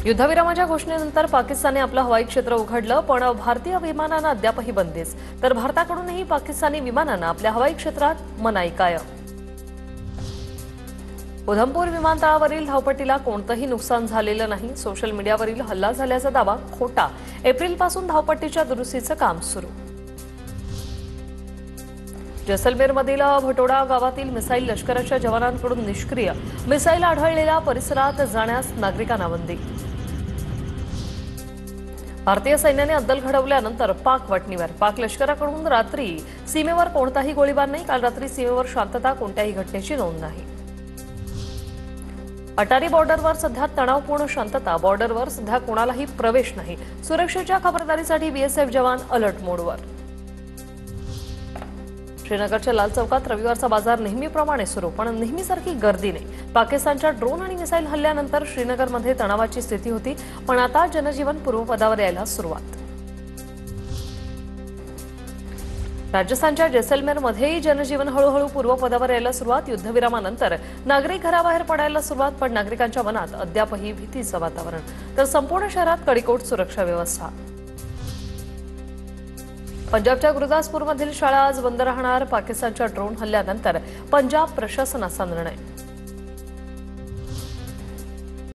युद्धविरामाच्या घोषणेनंतर पाकिस्तानने आपलं हवाई क्षेत्र उघडलं, पण भारतीय विमानांना अद्यापही बंदीच। तर भारताकडूनही पाकिस्तानी विमानांना आपल्या हवाई क्षेत्रात मनाई कायम। उधमपूर विमानतळावरील धावपट्टीला कोणतंही नुकसान झालेलं नाही। सोशल मीडियावरील हल्ला झाल्याचा दावा खोटा। एप्रिलपासून धावपट्टीच्या दुरुस्तीचं काम सुरू। जैसलमेरमधील भटोडा गावातील मिसाईल लष्कराच्या जवानांकडून निष्क्रिय। मिसाईल आढळलेल्या परिसरात जाण्यास नागरिकांना बंदी। भारतीय सैन्याने अद्दल घडवल्यानंतर पाक वटणीवर। पाक लष्कराकडून रात्री सीमेवर कोणताही गोळीबार नाही। काल रात्री सीमेवर शांतता, कोणत्याही घटनेची नोंद नाही। अटारी बॉर्डरवर सध्या तणावपूर्ण शांतता। बॉर्डरवर सध्या कोणालाही प्रवेश नाही। सुरक्षेच्या खबरदारीसाठी बीएसएफ जवान अलर्ट मोडवर। श्रीनगरच्या लाल चौकात रविवारचा बाजार नेहमीप्रमाणे सुरू, पण नेहमीसारखी गर्दी नाही। पाकिस्तानच्या ड्रोन आणि मिसाईल हल्ल्यानंतर श्रीनगरमध्ये तणावाची स्थिती होती, पण आता जनजीवन पूर्वपदावर यायला सुरुवात। राजस्थानच्या जैसलमेरमध्येही जनजीवन हळूहळू पूर्वपदावर यायला सुरुवात। युद्धविरामानंतर नागरिक घराबाहेर पडायला सुरुवात, पण नागरिकांच्या मनात अद्यापही भीतीचं वातावरण। तर संपूर्ण शहरात कडेकोट सुरक्षा व्यवस्था। पंजाबच्या गुरुदासपूरमधील शाळा आज बंद राहणार। पाकिस्तानच्या ड्रोन हल्ल्यानंतर पंजाब प्रशासनाचा निर्णय।